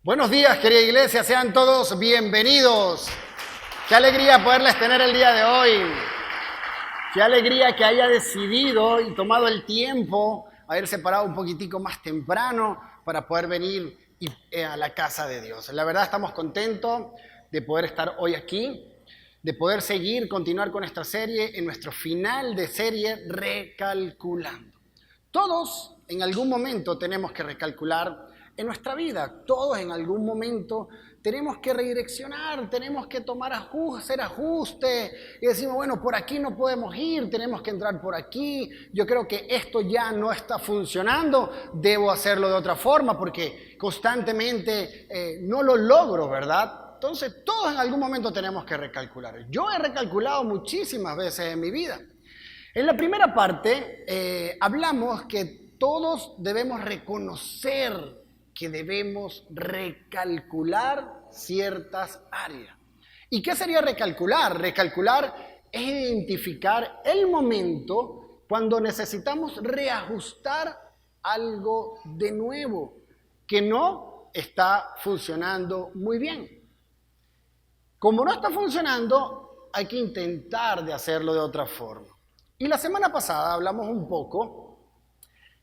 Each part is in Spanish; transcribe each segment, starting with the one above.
Buenos días, querida iglesia, sean todos bienvenidos. Qué alegría poderles tener el día de hoy. Qué alegría que haya decidido y tomado el tiempo, haberse parado un poquitico más temprano para poder venir a la casa de Dios. La verdad estamos contentos de poder estar hoy aquí, de poder continuar con esta serie, en nuestro final de serie, Recalculando. Todos en algún momento tenemos que recalcular en nuestra vida. Todos en algún momento tenemos que redireccionar, tenemos que hacer ajustes y decimos, bueno, por aquí no podemos ir, tenemos que entrar por aquí. Yo creo que esto ya no está funcionando, debo hacerlo de otra forma porque constantemente no lo logro, ¿verdad? Entonces, todos en algún momento tenemos que recalcular. Yo he recalculado muchísimas veces en mi vida. En la primera parte hablamos que todos debemos reconocer que debemos recalcular ciertas áreas. ¿Y qué sería recalcular? Recalcular es identificar el momento cuando necesitamos reajustar algo de nuevo que no está funcionando muy bien. Como no está funcionando, hay que intentar de hacerlo de otra forma. Y la semana pasada hablamos un poco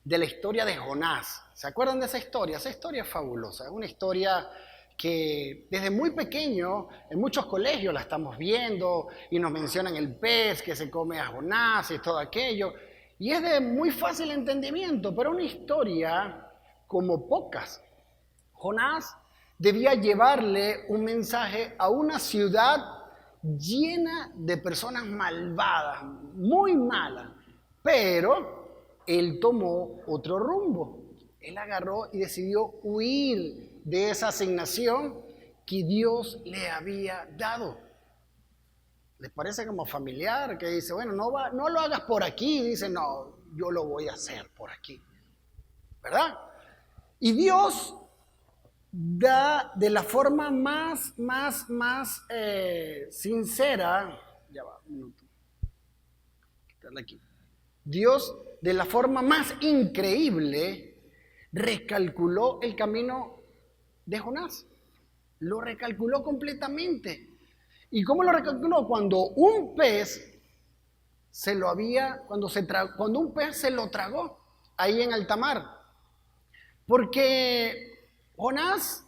de la historia de Jonás. ¿Se acuerdan de esa historia? Esa historia es fabulosa. Es una historia que desde muy pequeño en muchos colegios la estamos viendo y nos mencionan el pez que se come a Jonás y todo aquello. Y es de muy fácil entendimiento, pero una historia como pocas. Jonás debía llevarle un mensaje a una ciudad llena de personas malvadas, muy malas, pero él tomó otro rumbo. Él agarró y decidió huir de esa asignación que Dios le había dado. ¿Les parece como familiar? Que dice, bueno, no lo hagas por aquí. Dice, no, yo lo voy a hacer por aquí. ¿Verdad? Y Dios da de la forma más sincera. Ya va, un minuto. Quitarle aquí. Dios, de la forma más increíble, recalculó el camino de Jonás. Lo recalculó completamente. ¿Y cómo lo recalculó? Cuando un pez cuando un pez se lo tragó ahí en alta mar. Porque Jonás,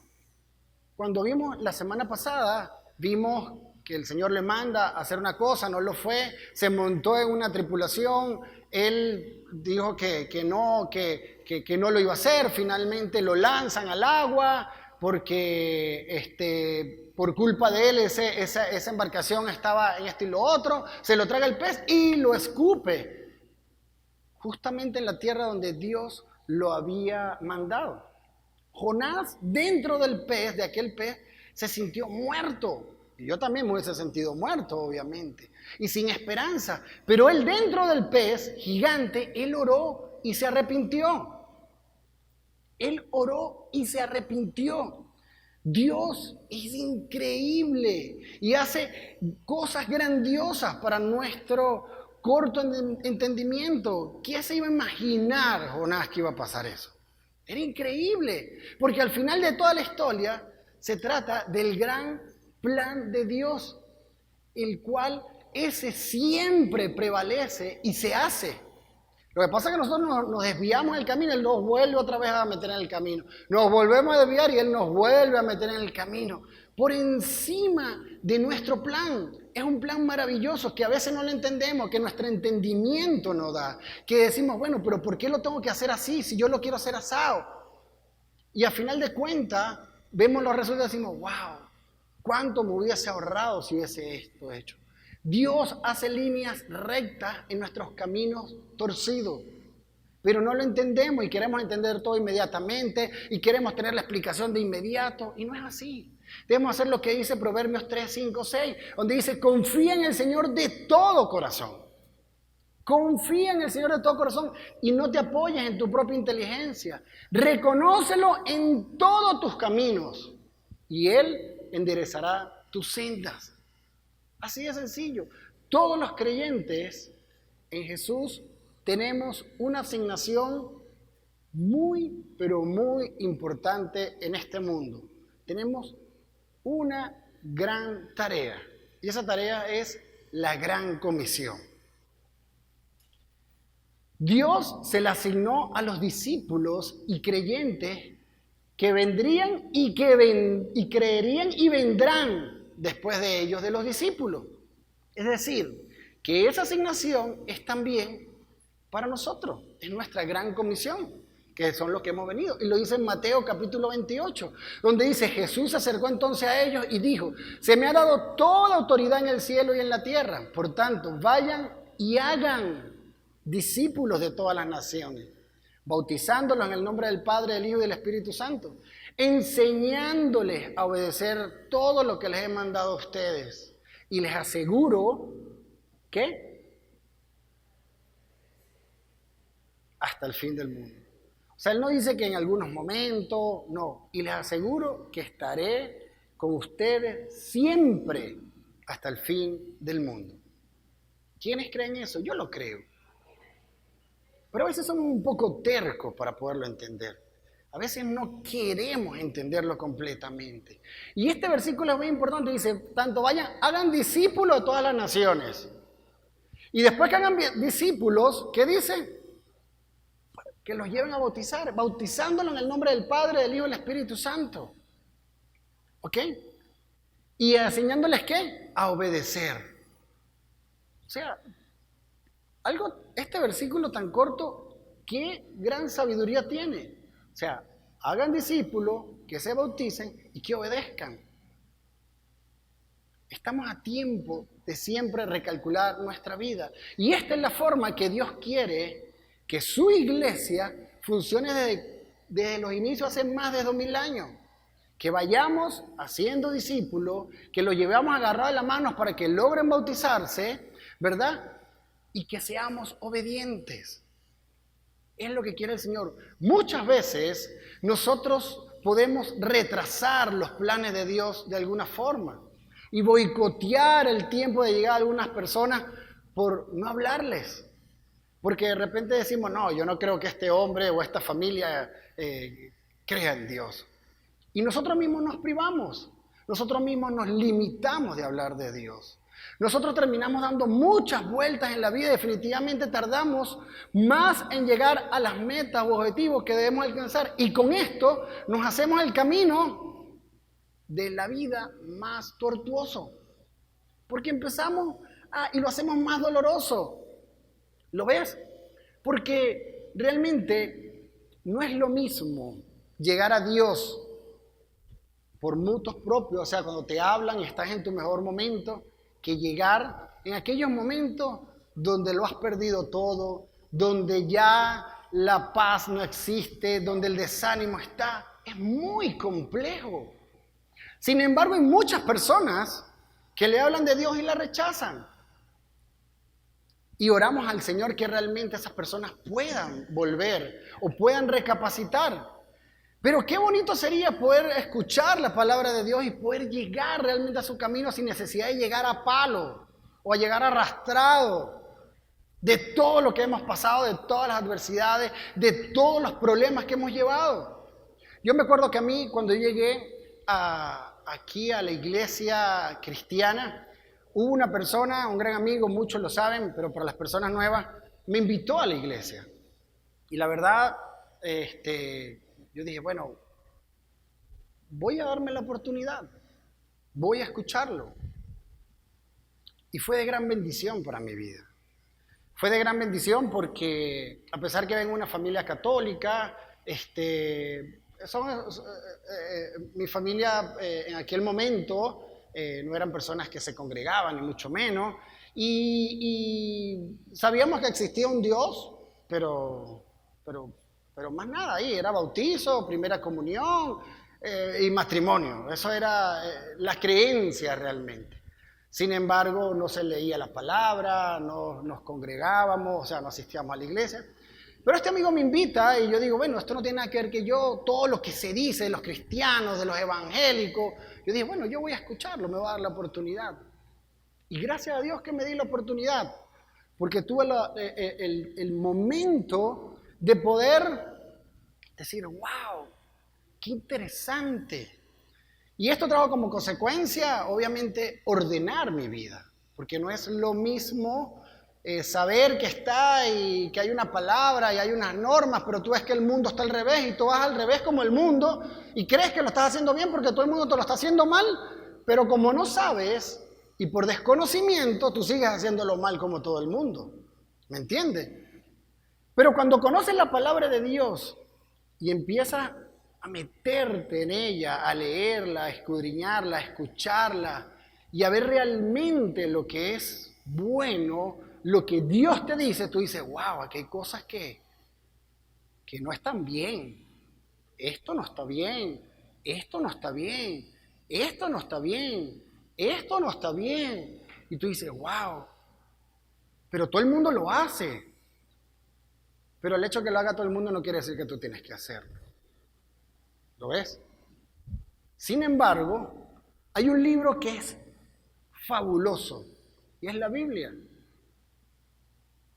cuando vimos la semana pasada, vimos que el Señor le manda a hacer una cosa, no lo fue, se montó en una tripulación, él dijo que no lo iba a hacer, finalmente lo lanzan al agua, porque por culpa de él esa embarcación estaba en esto y lo otro, se lo traga el pez y lo escupe, justamente en la tierra donde Dios lo había mandado. Jonás, dentro del pez, de aquel pez, se sintió muerto. Y yo también me hubiese sentido muerto, obviamente, y sin esperanza. Pero él dentro del pez gigante, él oró y se arrepintió. Él oró y se arrepintió. Dios es increíble y hace cosas grandiosas para nuestro corto entendimiento. ¿Quién se iba a imaginar, Jonás, que iba a pasar eso? Era increíble, porque al final de toda la historia se trata del gran plan de Dios, el cual ese siempre prevalece y se hace. Lo que pasa es que nosotros nos desviamos del camino, Él nos vuelve otra vez a meter en el camino. Nos volvemos a desviar y Él nos vuelve a meter en el camino. Por encima de nuestro plan. Es un plan maravilloso que a veces no lo entendemos, que nuestro entendimiento no da. Que decimos, bueno, pero ¿por qué lo tengo que hacer así si yo lo quiero hacer asado? Y a final de cuentas, vemos los resultados y decimos, wow, ¿cuánto me hubiese ahorrado si hubiese esto hecho? Dios hace líneas rectas en nuestros caminos torcidos, pero no lo entendemos y queremos entender todo inmediatamente y queremos tener la explicación de inmediato y no es así. Debemos hacer lo que dice Proverbios 3, 5, 6, donde dice, confía en el Señor de todo corazón. Confía en el Señor de todo corazón y no te apoyes en tu propia inteligencia. Reconócelo en todos tus caminos y Él enderezará tus sendas. Así de sencillo. Todos los creyentes en Jesús tenemos una asignación muy, pero muy importante en este mundo. tenemos una gran tarea. Y esa tarea es la gran comisión. Dios se la asignó a los discípulos y creyentes que vendrían y creerían y vendrán después de ellos, de los discípulos. Es decir, que esa asignación es también para nosotros, es nuestra gran comisión, que son los que hemos venido. Y lo dice en Mateo capítulo 28, donde dice: Jesús se acercó entonces a ellos y dijo: se me ha dado toda autoridad en el cielo y en la tierra. Por tanto, vayan y hagan discípulos de todas las naciones, bautizándolos en el nombre del Padre, del Hijo y del Espíritu Santo, enseñándoles a obedecer todo lo que les he mandado a ustedes. Y les aseguro que hasta el fin del mundo. O sea, Él no dice que en algunos momentos, no. Y les aseguro que estaré con ustedes siempre hasta el fin del mundo. ¿Quiénes creen eso? Yo lo creo. Pero a veces somos un poco tercos para poderlo entender. A veces no queremos entenderlo completamente. Y este versículo es muy importante. Dice, tanto hagan discípulos de todas las naciones. Y después que hagan discípulos, ¿qué dice? Que los lleven a bautizar, bautizándolos en el nombre del Padre, del Hijo y del Espíritu Santo. ¿Ok? Y enseñándoles ¿qué? A obedecer. O sea, este versículo tan corto, qué gran sabiduría tiene. O sea, hagan discípulos, que se bauticen y que obedezcan. Estamos a tiempo de siempre recalcular nuestra vida. Y esta es la forma que Dios quiere que su iglesia funcione desde los inicios hace más de 2000 años. Que vayamos haciendo discípulos, que los llevemos agarrados de las manos para que logren bautizarse, ¿verdad? Y que seamos obedientes. Es lo que quiere el Señor. Muchas veces nosotros podemos retrasar los planes de Dios de alguna forma y boicotear el tiempo de llegar a algunas personas por no hablarles. Porque de repente decimos, no, yo no creo que este hombre o esta familia crea en Dios. Y nosotros mismos nos privamos, nosotros mismos nos limitamos de hablar de Dios. Nosotros terminamos dando muchas vueltas en la vida y definitivamente tardamos más en llegar a las metas o objetivos que debemos alcanzar. Y con esto nos hacemos el camino de la vida más tortuoso. Porque empezamos y lo hacemos más doloroso. ¿Lo ves? Porque realmente no es lo mismo llegar a Dios por mutuos propios, o sea, cuando te hablan y estás en tu mejor momento, que llegar en aquellos momentos donde lo has perdido todo, donde ya la paz no existe, donde el desánimo está. Es muy complejo. Sin embargo, hay muchas personas que le hablan de Dios y la rechazan. Y oramos al Señor que realmente esas personas puedan volver o puedan recapacitar. Pero qué bonito sería poder escuchar la palabra de Dios y poder llegar realmente a su camino sin necesidad de llegar a palo o a llegar arrastrado de todo lo que hemos pasado, de todas las adversidades, de todos los problemas que hemos llevado. Yo me acuerdo que a mí, cuando llegué aquí a la iglesia cristiana, hubo una persona, un gran amigo, muchos lo saben, pero para las personas nuevas, me invitó a la iglesia. Y la verdad, yo dije, bueno, voy a darme la oportunidad, voy a escucharlo. Y fue de gran bendición para mi vida. Fue de gran bendición porque, a pesar que vengo de una familia católica, mi familia en aquel momento no eran personas que se congregaban, ni mucho menos, y sabíamos que existía un Dios, pero más nada ahí, era bautizo, primera comunión y matrimonio. Eso era la creencia realmente. Sin embargo, no se leía la palabra, no nos congregábamos, o sea, no asistíamos a la iglesia. Pero este amigo me invita y yo digo, bueno, esto no tiene nada que ver que yo, todo lo que se dice de los cristianos, de los evangélicos, yo dije, bueno, yo voy a escucharlo, me va a dar la oportunidad. Y gracias a Dios que me di la oportunidad, porque tuve el momento de poder decir, wow, qué interesante. Y esto trajo como consecuencia, obviamente, ordenar mi vida, porque no es lo mismo saber que está y que hay una palabra y hay unas normas, pero tú ves que el mundo está al revés y tú vas al revés como el mundo y crees que lo estás haciendo bien porque todo el mundo te lo está haciendo mal, pero como no sabes y por desconocimiento tú sigues haciéndolo mal como todo el mundo. ¿Me entiendes? Pero cuando conoces la palabra de Dios y empiezas a meterte en ella, a leerla, a escudriñarla, a escucharla y a ver realmente lo que es bueno, lo que Dios te dice, tú dices, wow, aquí hay cosas que no están bien. Esto no está bien, esto no está bien, esto no está bien, esto no está bien. Y tú dices, wow, pero todo el mundo lo hace. Pero el hecho de que lo haga todo el mundo no quiere decir que tú tienes que hacerlo. ¿Lo ves? Sin embargo, hay un libro que es fabuloso y es la Biblia.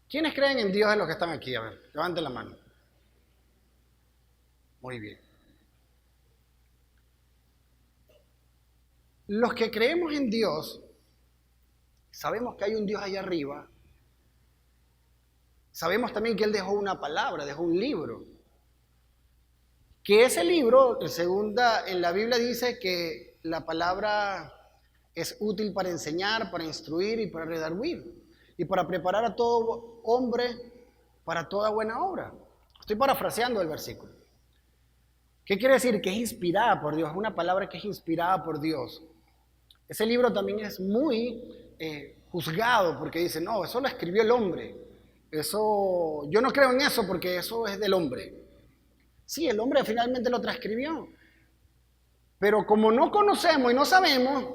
¿Quiénes creen en Dios de los que están aquí? A ver, levanten la mano. Muy bien. Los que creemos en Dios, sabemos que hay un Dios allá arriba. Sabemos también que Él dejó una palabra, dejó un libro. Que ese libro, en la Biblia dice que la palabra es útil para enseñar, para instruir y para redarguir. Y para preparar a todo hombre para toda buena obra. Estoy parafraseando el versículo. ¿Qué quiere decir? Que es inspirada por Dios, es una palabra que es inspirada por Dios. Ese libro también es muy juzgado porque dice, no, eso lo escribió el hombre. Eso, yo no creo en eso porque eso es del hombre. Sí, el hombre finalmente lo transcribió. Pero como no conocemos y no sabemos,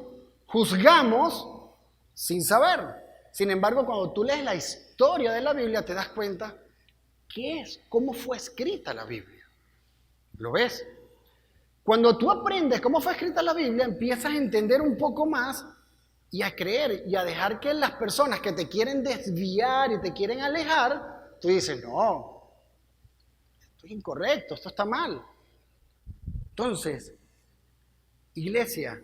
juzgamos sin saber. Sin embargo, cuando tú lees la historia de la Biblia, te das cuenta qué es, cómo fue escrita la Biblia. ¿Lo ves? Cuando tú aprendes cómo fue escrita la Biblia, empiezas a entender un poco más y a creer y a dejar que las personas que te quieren desviar y te quieren alejar, tú dices, no, esto es incorrecto, esto está mal. Entonces, iglesia,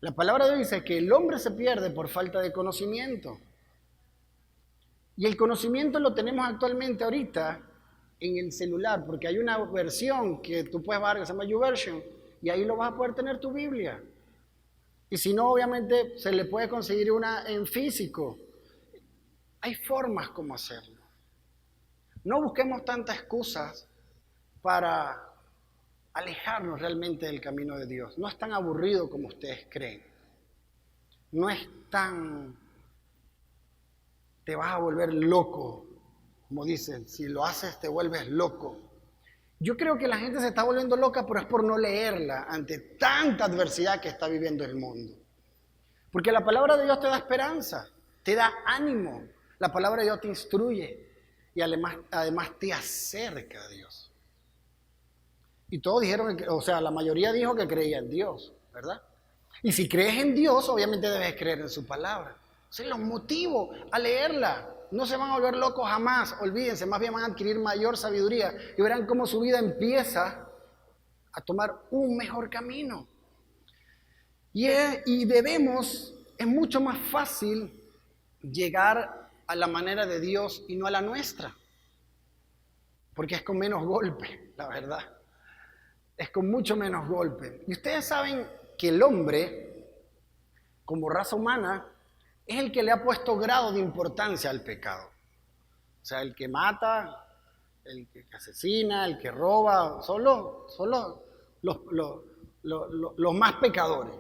la palabra de Dios dice que el hombre se pierde por falta de conocimiento. Y el conocimiento lo tenemos actualmente ahorita en el celular, porque hay una versión que tú puedes bajar que se llama YouVersion, y ahí lo vas a poder tener tu Biblia. Y si no, obviamente se le puede conseguir una en físico. Hay formas como hacerlo. No busquemos tantas excusas para alejarnos realmente del camino de Dios. No es tan aburrido como ustedes creen. No es tan... te vas a volver loco, como dicen. Si lo haces te vuelves loco. Yo creo que la gente se está volviendo loca, pero es por no leerla ante tanta adversidad que está viviendo el mundo. Porque la palabra de Dios te da esperanza, te da ánimo. La palabra de Dios te instruye y además te acerca a Dios. Y todos dijeron, la mayoría dijo que creía en Dios, ¿verdad? Y si crees en Dios, obviamente debes creer en su palabra. Entonces los motivo a leerla. No se van a volver locos jamás, olvídense, más bien van a adquirir mayor sabiduría y verán cómo su vida empieza a tomar un mejor camino. Y debemos, es mucho más fácil llegar a la manera de Dios y no a la nuestra, porque es con menos golpe, la verdad. Es con mucho menos golpe. Y ustedes saben que el hombre, como raza humana, es el que le ha puesto grado de importancia al pecado. O sea, el que mata, el que asesina, el que roba, son los más pecadores.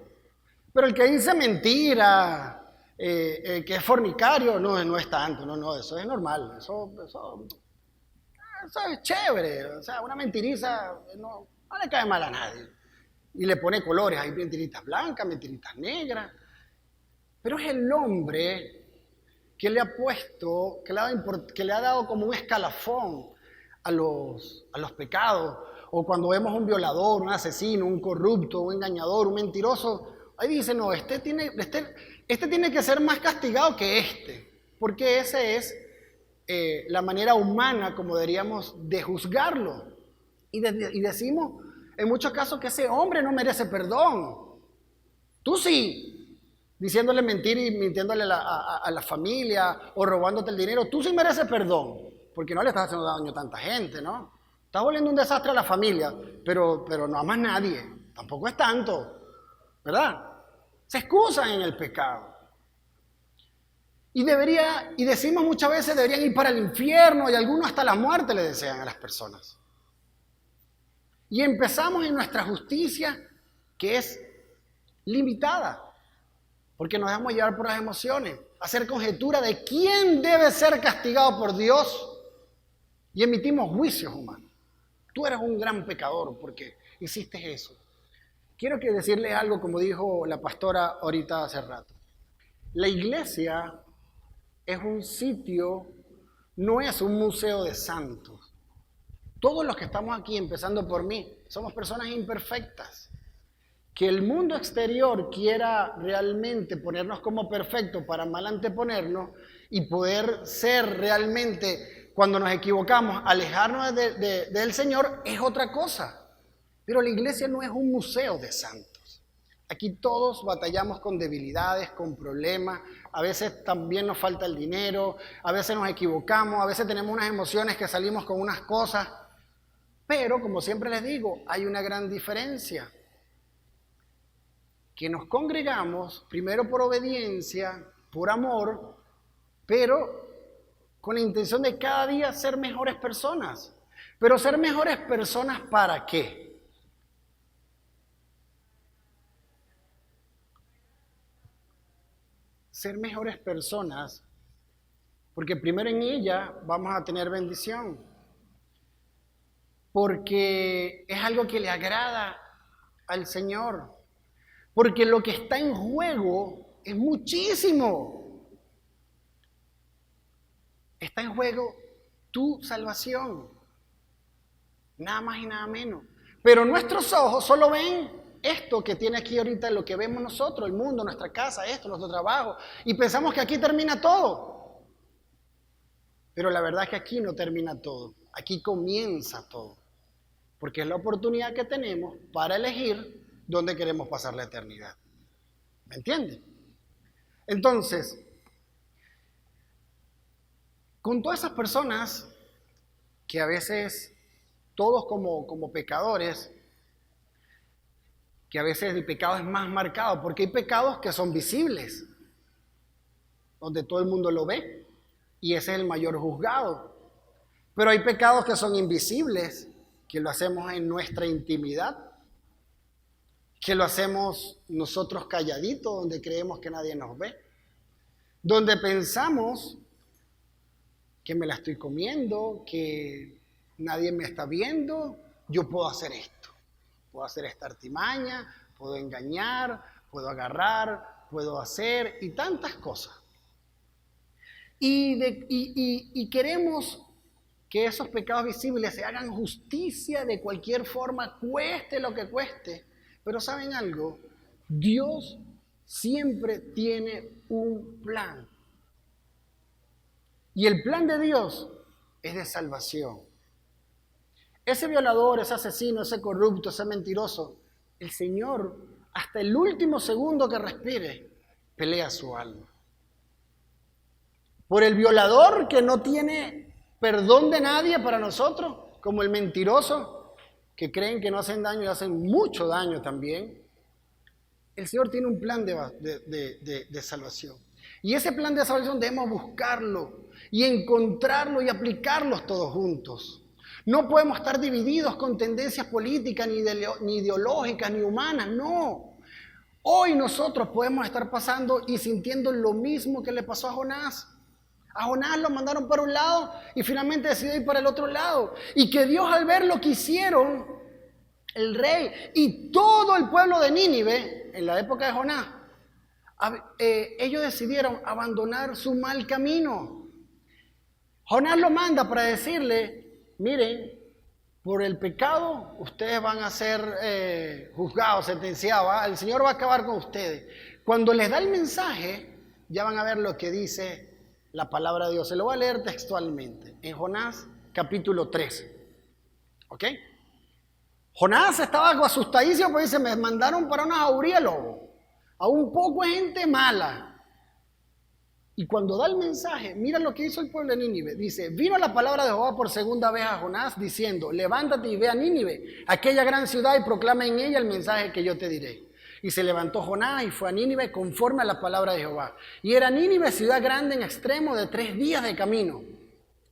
Pero el que dice mentira, que es fornicario, no es tanto, no, eso es normal, eso es chévere, o sea, una mentiriza no le cae mal a nadie. Y le pone colores, hay mentiritas blancas, mentiritas negras. Pero es el hombre que le ha puesto, que le ha dado como un escalafón a los pecados. O cuando vemos un violador, un asesino, un corrupto, un engañador, un mentiroso, ahí dice, no, este tiene que ser más castigado que este. Porque esa es la manera humana como deberíamos de juzgarlo. Y decimos en muchos casos que ese hombre no merece perdón. Tú sí, diciéndole mentir y mintiéndole a la familia o robándote el dinero, tú sí mereces perdón, porque no le estás haciendo daño a tanta gente, ¿no? Estás volviendo un desastre a la familia, pero no amas a nadie, tampoco es tanto, ¿verdad? Se excusan en el pecado. Y decimos muchas veces, deberían ir para el infierno, y algunos hasta la muerte le desean a las personas. Y empezamos en nuestra justicia, que es limitada, porque nos dejamos llevar por las emociones, hacer conjetura de quién debe ser castigado por Dios, y emitimos juicios humanos. Tú eres un gran pecador porque hiciste eso. Quiero decirles algo, como dijo la pastora ahorita hace rato. La iglesia es un sitio, no es un museo de santos. Todos los que estamos aquí, empezando por mí, somos personas imperfectas. Que el mundo exterior quiera realmente ponernos como perfectos para mal anteponernos y poder ser realmente, cuando nos equivocamos, alejarnos del Señor, es otra cosa. Pero la iglesia no es un museo de santos. Aquí todos batallamos con debilidades, con problemas, a veces también nos falta el dinero, a veces nos equivocamos, a veces tenemos unas emociones que salimos con unas cosas, pero como siempre les digo, hay una gran diferencia, que nos congregamos primero por obediencia, por amor, pero con la intención de cada día ser mejores personas. Pero ser mejores personas, ¿para qué? Ser mejores personas, porque primero en ella vamos a tener bendición, porque es algo que le agrada al Señor, porque lo que está en juego es muchísimo. Está en juego tu salvación, nada más y nada menos. Pero nuestros ojos solo ven esto que tiene aquí ahorita, lo que vemos nosotros, el mundo, nuestra casa, esto, nuestro trabajo, y pensamos que aquí termina todo. Pero la verdad es que aquí no termina todo, aquí comienza todo, porque es la oportunidad que tenemos para elegir dónde queremos pasar la eternidad. ¿Me entienden? Entonces, con todas esas personas que a veces, todos como pecadores, que a veces el pecado es más marcado, porque hay pecados que son visibles, donde todo el mundo lo ve, y ese es el mayor juzgado. Pero hay pecados que son invisibles, que lo hacemos en nuestra intimidad, que lo hacemos nosotros calladitos, donde creemos que nadie nos ve, donde pensamos que me la estoy comiendo, que nadie me está viendo, yo puedo hacer esto. Puedo hacer esta artimaña, puedo engañar, puedo agarrar, puedo hacer y tantas cosas. Y queremos que esos pecados visibles se hagan justicia de cualquier forma, cueste lo que cueste. Pero ¿saben algo? Dios siempre tiene un plan. Y el plan de Dios es de salvación. Ese violador, ese asesino, ese corrupto, ese mentiroso, el Señor, hasta el último segundo que respire, pelea su alma. Por el violador que no tiene perdón de nadie para nosotros, como el mentiroso, que creen que no hacen daño y hacen mucho daño también. El Señor tiene un plan de salvación. Y ese plan de salvación debemos buscarlo y encontrarlo y aplicarlos todos juntos. No podemos estar divididos con tendencias políticas, ni ideológicas, ni humanas, no. Hoy nosotros podemos estar pasando y sintiendo lo mismo que le pasó a Jonás. A Jonás lo mandaron para un lado y finalmente decidió ir para el otro lado. Y que Dios, al ver lo que hicieron el rey y todo el pueblo de Nínive, en la época de Jonás, ellos decidieron abandonar su mal camino. Jonás lo manda para decirle: miren, por el pecado ustedes van a ser juzgados, sentenciados, el Señor va a acabar con ustedes. Cuando les da el mensaje, ya van a ver lo que dice la palabra de Dios. Se lo voy a leer textualmente, en Jonás capítulo 3. ¿Ok? Jonás estaba asustadísimo porque dice: me mandaron para una jauría de lobo. a un poco de gente mala. Y cuando da el mensaje, mira lo que hizo el pueblo de Nínive. Dice, vino la palabra de Jehová por segunda vez a Jonás, diciendo, levántate y ve a Nínive, aquella gran ciudad, y proclama en ella el mensaje que yo te diré. Y se levantó Jonás y fue a Nínive conforme a la palabra de Jehová. Y era Nínive ciudad grande en extremo de 3 días de camino.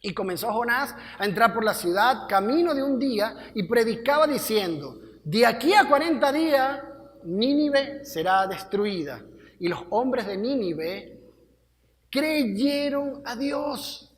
Y comenzó Jonás a entrar por la ciudad, camino de un día, y predicaba diciendo, de aquí a 40 días, Nínive será destruida. Y los hombres de Nínive creyeron a Dios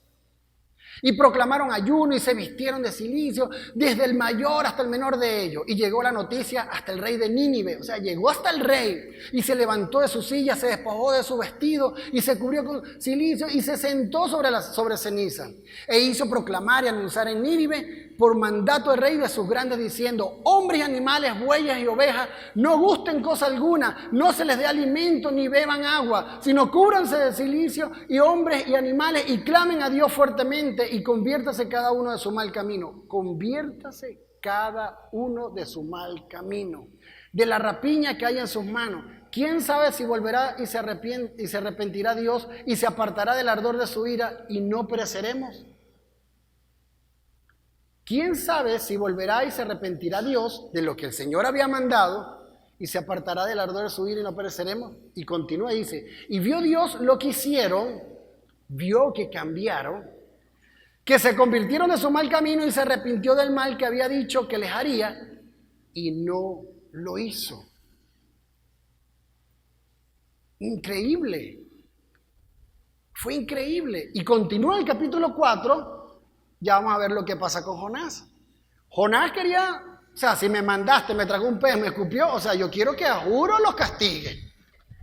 y proclamaron ayuno y se vistieron de cilicio, desde el mayor hasta el menor de ellos. Y llegó la noticia hasta el rey de Nínive, o sea, llegó hasta el rey, y se levantó de su silla, se despojó de su vestido y se cubrió con cilicio y se sentó sobre ceniza. E hizo proclamar y anunciar en Nínive por mandato del rey de sus grandes, diciendo, hombres y animales, bueyes y ovejas, no gusten cosa alguna, no se les dé alimento ni beban agua, sino cúbranse de cilicio, y hombres y animales, y clamen a Dios fuertemente, y conviértase cada uno de su mal camino. Conviértase cada uno de su mal camino, de la rapiña que hay en sus manos. ¿Quién sabe si volverá y se arrepentirá Dios y se apartará del ardor de su ira y no pereceremos? ¿Quién sabe si volverá y se arrepentirá Dios de lo que el Señor había mandado y se apartará del ardor de su ira y no pereceremos? Y continúa y dice, y vio Dios lo que hicieron, vio que cambiaron, que se convirtieron de su mal camino y se arrepintió del mal que había dicho que les haría y no lo hizo. Increíble. Fue increíble. Y continúa el capítulo 4. Ya vamos a ver lo que pasa con Jonás. Jonás quería, o sea, si me mandaste, me tragó un pez, me escupió, o sea, yo quiero que a juro los castigue.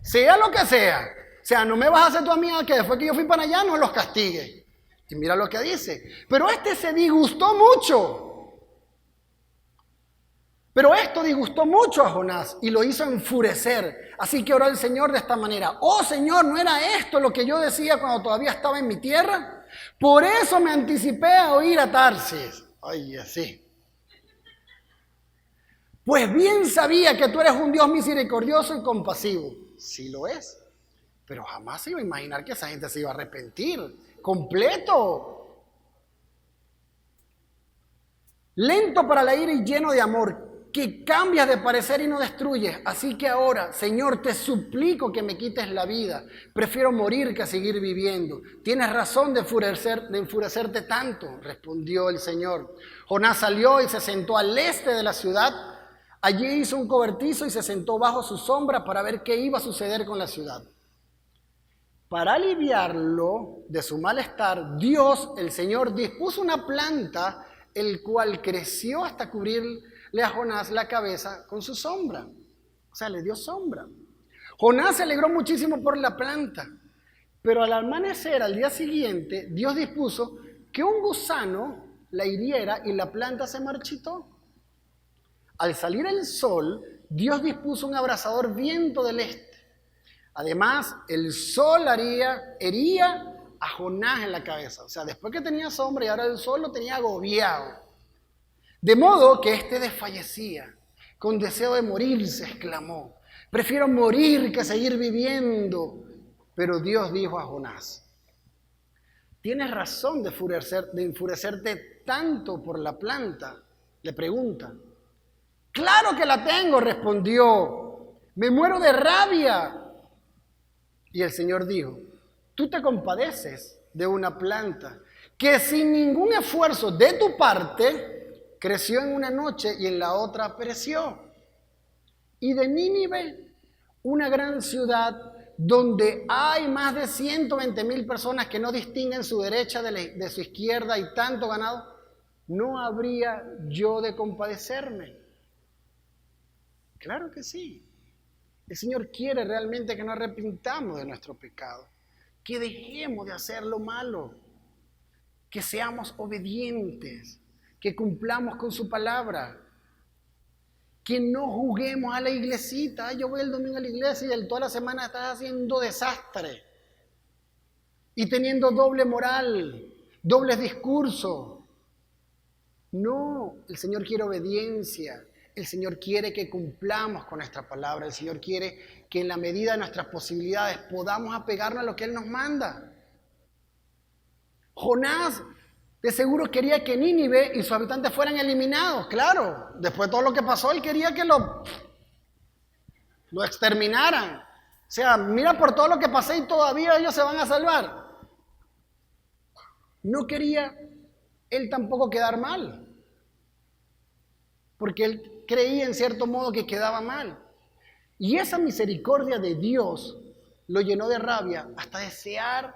Sea lo que sea. O sea, no me vas a hacer tu amiga que después que yo fui para allá no los castigue. Y mira lo que dice. Pero este se disgustó mucho. Pero esto disgustó mucho a Jonás y lo hizo enfurecer. Así que oró el Señor de esta manera. Oh Señor, ¿no era esto lo que yo decía cuando todavía estaba en mi tierra? Por eso me anticipé a oír a Tarsis. Ay, así. Pues bien sabía que tú eres un Dios misericordioso y compasivo. Sí lo es. Pero jamás se iba a imaginar que esa gente se iba a arrepentir. Completo. Lento para la ira y lleno de amor, que cambias de parecer y no destruyes. Así que ahora, Señor, te suplico que me quites la vida. Prefiero morir que seguir viviendo. Tienes razón de enfurecerte tanto, respondió el Señor. Jonás salió y se sentó al este de la ciudad. Allí hizo un cobertizo y se sentó bajo su sombra para ver qué iba a suceder con la ciudad. Para aliviarlo de su malestar, Dios, el Señor, dispuso una planta, el cual creció hasta cubrirle a Jonás la cabeza con su sombra. O sea, le dio sombra. Jonás se alegró muchísimo por la planta, pero al amanecer, al día siguiente, Dios dispuso que un gusano la hiriera y la planta se marchitó. Al salir el sol, Dios dispuso un abrasador viento del este. Además, el sol hería a Jonás en la cabeza. O sea, después que tenía sombra y ahora el sol lo tenía agobiado. De modo que éste desfallecía. Con deseo de morir se exclamó: prefiero morir que seguir viviendo. Pero Dios dijo a Jonás: ¿tienes razón de enfurecerte tanto por la planta? Le pregunta. Claro que la tengo, respondió. Me muero de rabia. Y el Señor dijo: tú te compadeces de una planta que sin ningún esfuerzo de tu parte creció en una noche y en la otra pereció. Y de Nínive, una gran ciudad donde hay más de 120,000 personas que no distinguen su derecha de su izquierda y tanto ganado, ¿no habría yo de compadecerme? Claro que sí. El Señor quiere realmente que nos arrepintamos de nuestro pecado, que dejemos de hacer lo malo, que seamos obedientes, que cumplamos con su palabra, que no juguemos a la iglesita. Ay, yo voy el domingo a la iglesia y toda la semana estás haciendo desastre y teniendo doble moral, dobles discursos. No, el Señor quiere obediencia. El Señor quiere que cumplamos con nuestra palabra. El Señor quiere que en la medida de nuestras posibilidades podamos apegarnos a lo que Él nos manda. Jonás de seguro quería que Nínive y sus habitantes fueran eliminados. Claro, después de todo lo que pasó, él quería que lo exterminaran. O sea, mira por todo lo que pasé y todavía ellos se van a salvar. No quería él tampoco quedar mal, porque él creía en cierto modo que quedaba mal. Y esa misericordia de Dios lo llenó de rabia hasta desear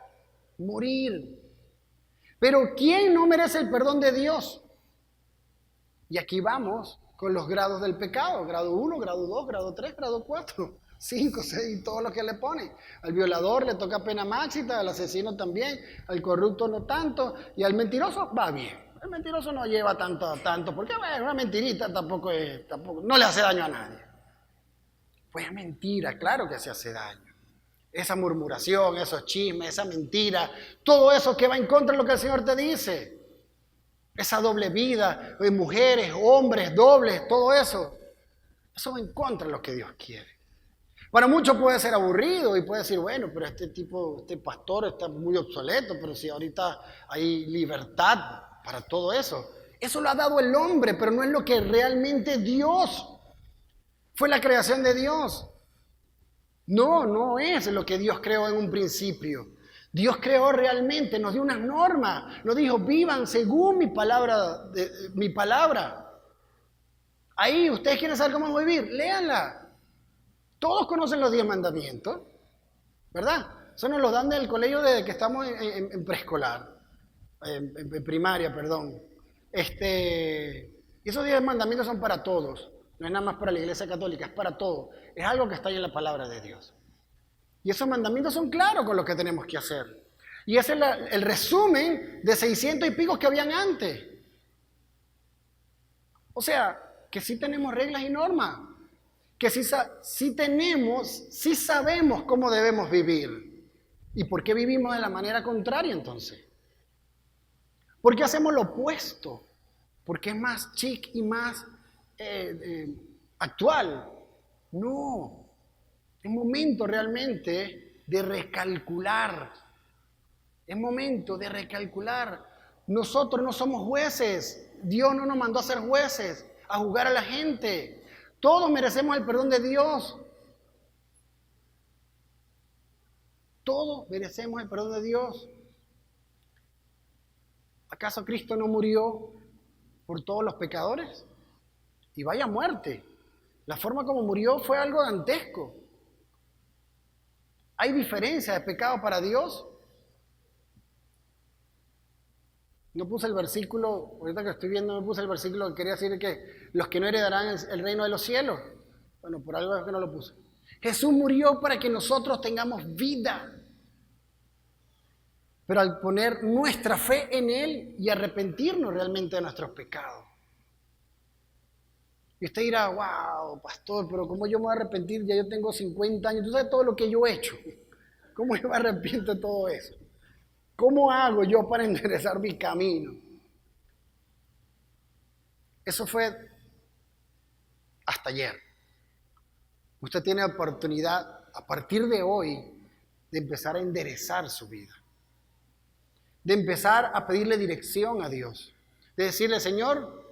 morir. Pero ¿quién no merece el perdón de Dios? Y aquí vamos con los grados del pecado. Grado 1, grado 2, grado 3, grado 4, 5, 6 y todo lo que le ponen. Al violador le toca pena máxima, al asesino también, al corrupto no tanto, y al mentiroso va bien. El mentiroso no lleva tanto, porque bueno, una mentirita tampoco no le hace daño a nadie. Pues es mentira, claro que se hace daño. Esa murmuración, esos chismes, esa mentira, todo eso que va en contra de lo que el Señor te dice. Esa doble vida, mujeres, hombres, dobles, todo eso. Eso va en contra de lo que Dios quiere. Para muchos puede ser aburrido y puede decir, bueno, pero este pastor está muy obsoleto, pero si ahorita hay libertad para todo eso. Eso lo ha dado el hombre, pero no es lo que realmente Dios. Fue la creación de Dios. No es lo que Dios creó en un principio. Dios creó realmente, nos dio unas normas, nos dijo, vivan según mi palabra. Ahí, ustedes quieren saber cómo vivir, léanla. Todos conocen los 10 mandamientos, ¿verdad? Eso nos los dan del colegio desde que estamos en preescolar, en primaria, perdón. Y esos 10 mandamientos son para todos. No es nada más para la Iglesia Católica, es para todo. Es algo que está ahí en la palabra de Dios. Y esos mandamientos son claros con lo que tenemos que hacer. Y ese es el resumen de 600 y pico que habían antes. O sea, que sí tenemos reglas y normas. Que sí sabemos cómo debemos vivir. ¿Y por qué vivimos de la manera contraria entonces? ¿Por qué hacemos lo opuesto? Porque es más chic y más actual. No, es momento realmente de recalcular. Es momento de recalcular. Nosotros no somos jueces. Dios no nos mandó a ser jueces, a juzgar a la gente. Todos merecemos el perdón de Dios. Todos merecemos el perdón de Dios. ¿Acaso Cristo no murió por todos los pecadores? Y vaya muerte. La forma como murió fue algo dantesco. ¿Hay diferencia de pecado para Dios? No puse el versículo, ahorita que estoy viendo, no puse el versículo que quería decir que los que no heredarán el reino de los cielos. Bueno, por algo es que no lo puse. Jesús murió para que nosotros tengamos vida. Pero al poner nuestra fe en Él y arrepentirnos realmente de nuestros pecados. Y usted dirá, wow, pastor, pero ¿cómo yo me voy a arrepentir? Ya yo tengo 50 años, tú sabes todo lo que yo he hecho. ¿Cómo yo me arrepiento de todo eso? ¿Cómo hago yo para enderezar mi camino? Eso fue hasta ayer. Usted tiene oportunidad a partir de hoy de empezar a enderezar su vida. De empezar a pedirle dirección a Dios. De decirle, Señor,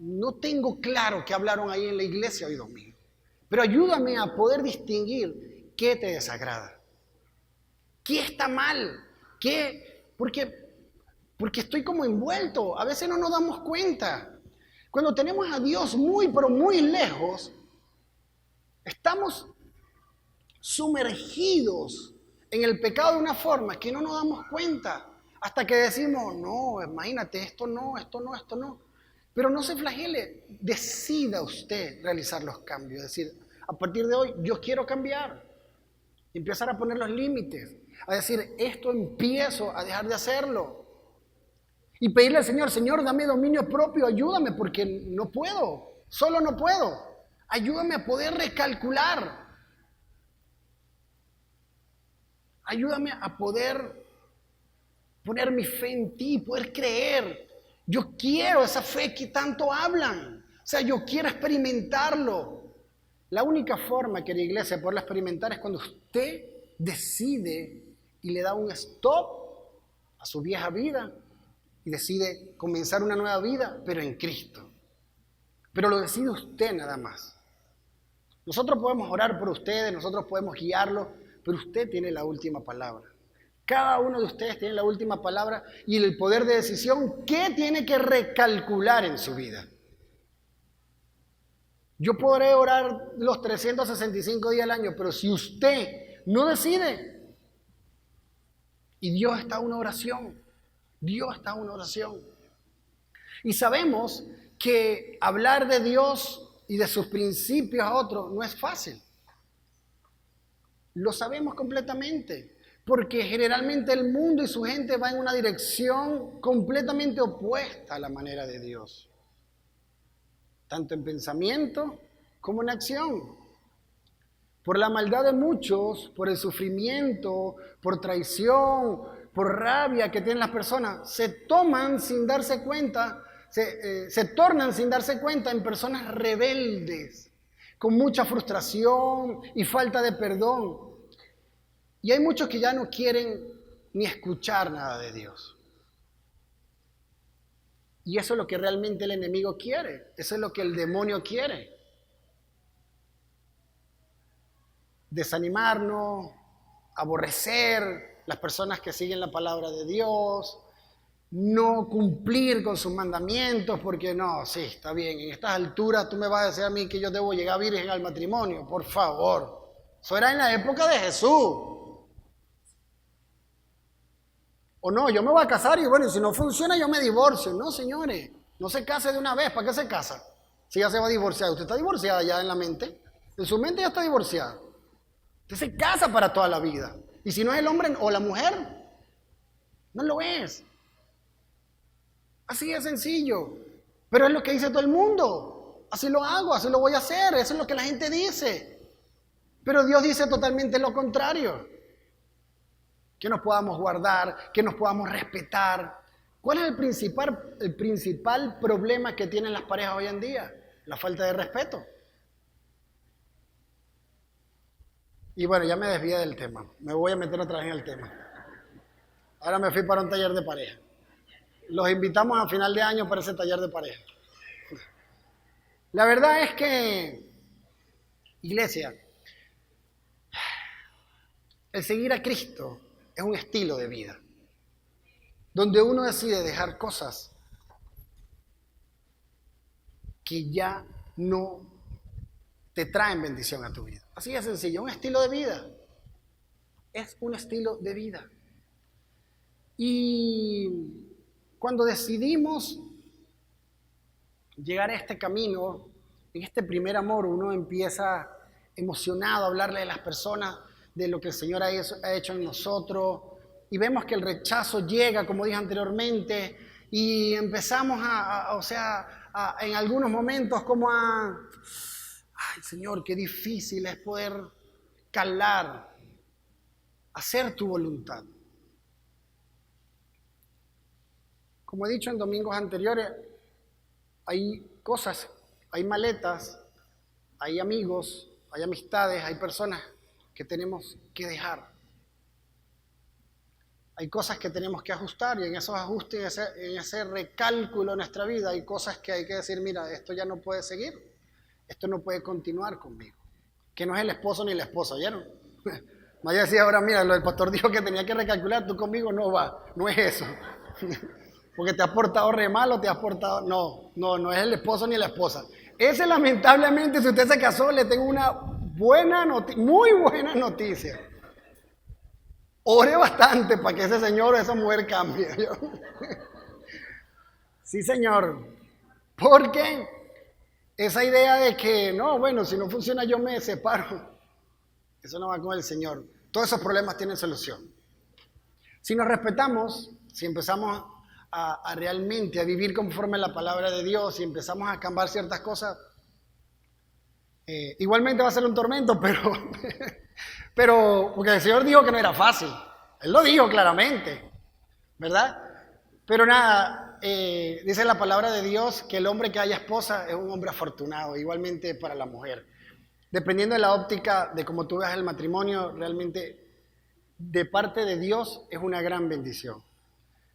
no tengo claro qué hablaron ahí en la iglesia hoy domingo, pero ayúdame a poder distinguir qué te desagrada. ¿Qué está mal? ¿Qué? Porque estoy como envuelto. A veces no nos damos cuenta. Cuando tenemos a Dios muy, pero muy lejos, estamos sumergidos en el pecado de una forma que no nos damos cuenta. Hasta que decimos, no, imagínate, esto no. Pero no se flagele. Decida usted realizar los cambios. Es decir, a partir de hoy, yo quiero cambiar. Empezar a poner los límites. A decir, esto empiezo a dejar de hacerlo. Y pedirle al Señor, Señor, dame dominio propio, ayúdame porque no puedo, solo no puedo. Ayúdame a poder recalcular. Ayúdame a poder poner mi fe en ti, poder creer. Yo quiero esa fe que tanto hablan. sea, yo quiero experimentarlo. La única forma, querida iglesia, de poderlo experimentar es cuando usted decide y le da un stop a su vieja vida y decide comenzar una nueva vida, pero en Cristo. Pero lo decide usted nada más. Nosotros podemos orar por ustedes, nosotros podemos guiarlo, pero usted tiene la última palabra. Cada uno de ustedes tiene la última palabra y el poder de decisión que tiene que recalcular en su vida. Yo podré orar los 365 días al año, pero si usted no decide, y Dios está a una oración, Dios está a una oración. Y sabemos que hablar de Dios y de sus principios a otros no es fácil. Lo sabemos completamente, porque generalmente el mundo y su gente va en una dirección completamente opuesta a la manera de Dios, tanto en pensamiento como en acción. Por la maldad de muchos, por el sufrimiento, por traición, por rabia que tienen las personas, se tornan sin darse cuenta en personas rebeldes, con mucha frustración y falta de perdón. Y hay muchos que ya no quieren ni escuchar nada de Dios. Y eso es lo que realmente el enemigo quiere, eso es lo que el demonio quiere. Desanimarnos, aborrecer las personas que siguen la palabra de Dios, no cumplir con sus mandamientos, porque no, sí, está bien, en estas alturas tú me vas a decir a mí que yo debo llegar virgen al matrimonio, por favor. Eso era en la época de Jesús. O no, yo me voy a casar y bueno, si no funciona yo me divorcio. No, señores, no se case de una vez. ¿Para qué se casa? Si ya se va a divorciar. Usted está divorciada ya en la mente. En su mente ya está divorciada. Usted se casa para toda la vida. Y si no es el hombre o la mujer, no lo es. Así de sencillo. Pero es lo que dice todo el mundo. Así lo hago, así lo voy a hacer. Eso es lo que la gente dice. Pero Dios dice totalmente lo contrario. Que nos podamos guardar, que nos podamos respetar. ¿Cuál es el principal problema que tienen las parejas hoy en día? La falta de respeto. Y bueno, ya me desvié del tema. Me voy a meter otra vez en el tema. Ahora me fui para un taller de pareja. Los invitamos a final de año para ese taller de pareja. La verdad es que, iglesia, el seguir a Cristo es un estilo de vida, donde uno decide dejar cosas que ya no te traen bendición a tu vida. Así de sencillo, un estilo de vida. Es un estilo de vida. Y cuando decidimos llegar a este camino, en este primer amor, uno empieza emocionado a hablarle a las personas de lo que el Señor ha hecho en nosotros, y vemos que el rechazo llega, como dije anteriormente, y empezamos en algunos momentos como ay Señor, qué difícil es poder calar, hacer tu voluntad. Como he dicho en domingos anteriores, hay cosas, hay maletas, hay amigos, hay amistades, hay personas que tenemos que dejar. Hay cosas que tenemos que ajustar y en esos ajustes, en ese recálculo de nuestra vida, hay cosas que hay que decir, mira, esto ya no puede seguir, esto no puede continuar conmigo. Que no es el esposo ni la esposa, ¿oyeron? Maya decía ahora, mira, el pastor dijo que tenía que recalcular, tú conmigo no va, no es eso. Porque te has portado re mal o te has portado... No es el esposo ni la esposa. Ese lamentablemente, si usted se casó, le tengo una muy buena noticia. Ore bastante para que ese señor o esa mujer cambie. Sí, señor. Porque esa idea de que, no, bueno, si no funciona yo me separo. Eso no va con el Señor. Todos esos problemas tienen solución. Si nos respetamos, si empezamos a realmente a vivir conforme a la palabra de Dios y empezamos a cambiar ciertas cosas, igualmente va a ser un tormento, pero porque el Señor dijo que no era fácil, Él lo dijo claramente, ¿verdad? Pero nada, dice la palabra de Dios que el hombre que haya esposa es un hombre afortunado, igualmente para la mujer. Dependiendo de la óptica de cómo tú veas el matrimonio, realmente de parte de Dios es una gran bendición.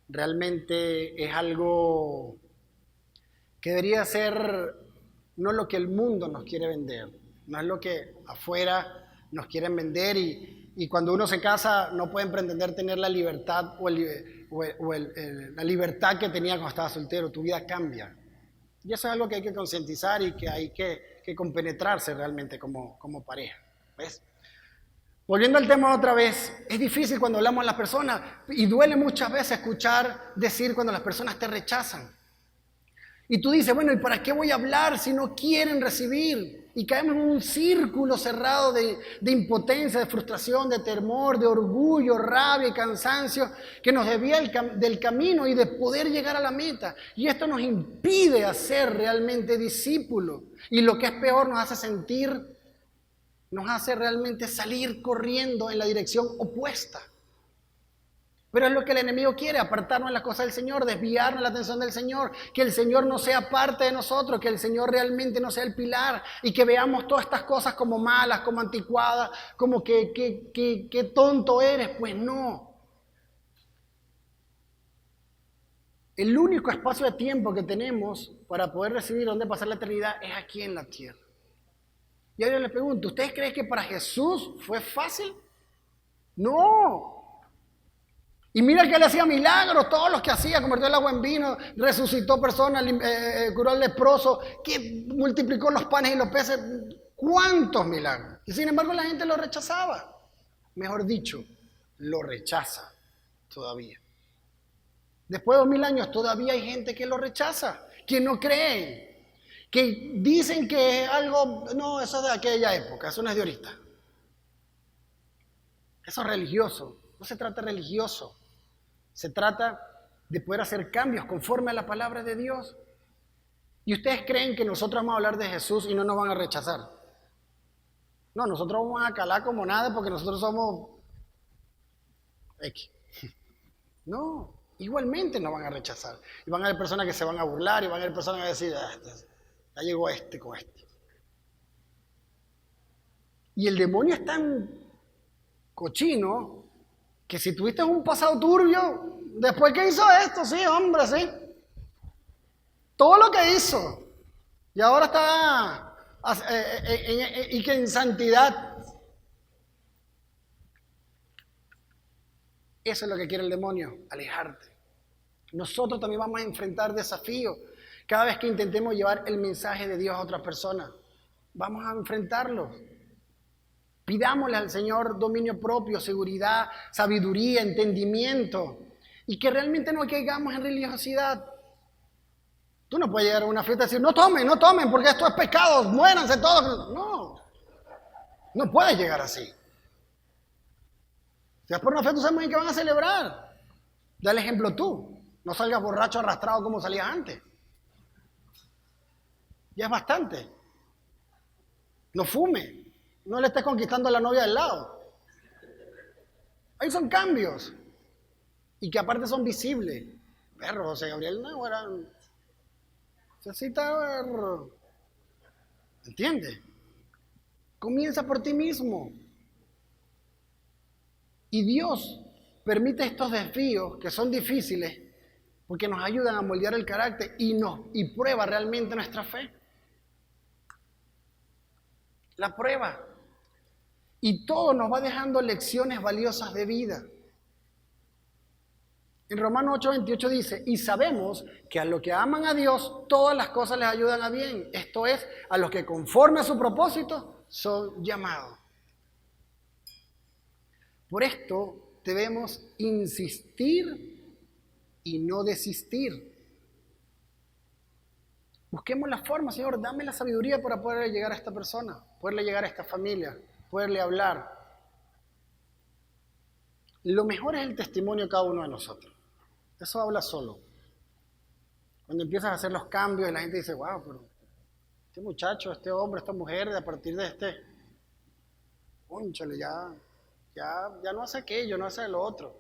Realmente es algo que debería ser no lo que el mundo nos quiere vender, no es lo que afuera nos quieren vender y cuando uno se casa no pueden pretender tener la libertad la libertad que tenía cuando estaba soltero. Tu vida cambia. Y eso es algo que hay que concientizar y que hay que compenetrarse realmente como pareja. ¿Ves? Volviendo al tema otra vez, es difícil cuando hablamos a las personas y duele muchas veces escuchar decir cuando las personas te rechazan. Y tú dices, bueno, ¿y para qué voy a hablar si no quieren recibir? Y caemos en un círculo cerrado de impotencia, de frustración, de temor, de orgullo, rabia y cansancio que nos desvía del camino y de poder llegar a la meta. Y esto nos impide ser realmente discípulos. Y lo que es peor, nos hace realmente salir corriendo en la dirección opuesta. Pero es lo que el enemigo quiere, apartarnos de las cosas del Señor, desviarnos la atención del Señor, que el Señor no sea parte de nosotros, que el Señor realmente no sea el pilar y que veamos todas estas cosas como malas, como anticuadas, como que tonto eres. Pues no. El único espacio de tiempo que tenemos para poder decidir dónde pasar la eternidad es aquí en la tierra. Y ahora les pregunto, ¿ustedes creen que para Jesús fue fácil? No. Y mira que él hacía milagros, todos los que hacía, convirtió el agua en vino, resucitó personas, curó al leproso, que multiplicó los panes y los peces. ¿Cuántos milagros? Y sin embargo la gente lo rechazaba. Mejor dicho, lo rechaza todavía. Después de 2000 años todavía hay gente que lo rechaza, que no creen, que dicen que es algo, no, eso es de aquella época, eso no es de ahorita. Eso es religioso, no se trata de religioso. Se trata de poder hacer cambios conforme a la palabra de Dios. ¿Y ustedes creen que nosotros vamos a hablar de Jesús y no nos van a rechazar? No, nosotros vamos a calar como nada porque nosotros somos X. No, igualmente nos van a rechazar. Y van a haber personas que se van a burlar y van a haber personas que van a decir, ya llegó este con este. Y el demonio es tan cochino que si tuviste un pasado turbio, después que hizo esto, sí, hombre, sí. Todo lo que hizo. Y ahora está y que en santidad. Eso es lo que quiere el demonio, alejarte. Nosotros también vamos a enfrentar desafíos. Cada vez que intentemos llevar el mensaje de Dios a otras personas, vamos a enfrentarlos. Pidámosle al Señor dominio propio, seguridad, sabiduría, entendimiento y que realmente no caigamos en religiosidad. Tú no puedes llegar a una fiesta y decir, no tomen porque esto es pecado, muéranse todos. No puedes llegar así. Si vas por una fiesta, tú sabes muy bien que van a celebrar. Da el ejemplo tú. No salgas borracho arrastrado como salías antes. Ya es bastante. No fume. No le estés conquistando a la novia del lado. Ahí son cambios. Y que aparte son visibles. Perro, José Gabriel no era... Necesita ver... ¿Entiendes? Comienza por ti mismo. Y Dios permite estos desafíos que son difíciles porque nos ayudan a moldear el carácter y prueba realmente nuestra fe. La prueba. Y todo nos va dejando lecciones valiosas de vida. En Romanos 8:28 dice, y sabemos que a los que aman a Dios, todas las cosas les ayudan a bien. Esto es, a los que conforme a su propósito son llamados. Por esto debemos insistir y no desistir. Busquemos la forma, Señor, dame la sabiduría para poder llegar a esta persona, poderle llegar a esta familia, poderle hablar. Lo mejor es el testimonio de cada uno de nosotros. Eso habla solo. Cuando empiezas a hacer los cambios y la gente dice, wow, pero este muchacho, este hombre, esta mujer, a partir de cónchale, ya no hace aquello, no hace lo otro.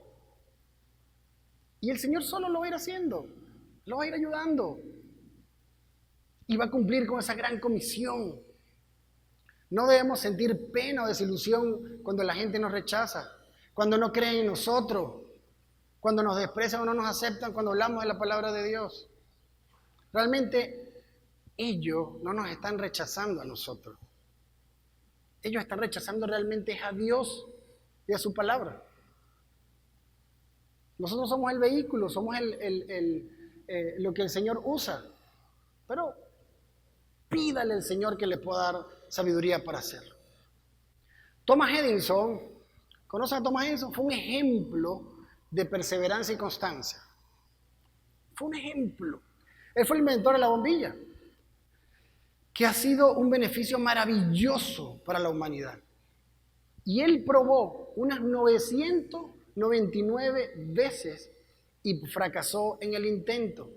Y el Señor solo lo va a ir haciendo. Lo va a ir ayudando. Y va a cumplir con esa gran comisión. No debemos sentir pena o desilusión cuando la gente nos rechaza, cuando no creen en nosotros, cuando nos desprecian o no nos aceptan cuando hablamos de la palabra de Dios. Realmente ellos no nos están rechazando a nosotros. Ellos están rechazando realmente a Dios y a su palabra. Nosotros somos el vehículo, somos lo que el Señor usa. Pero pídale al Señor que le pueda dar sabiduría para hacerlo. Thomas Edison, ¿conocen a Thomas Edison? Fue un ejemplo de perseverancia y constancia. Fue un ejemplo. Él fue el inventor de la bombilla, que ha sido un beneficio maravilloso para la humanidad. Y él probó unas 999 veces y fracasó en el intento.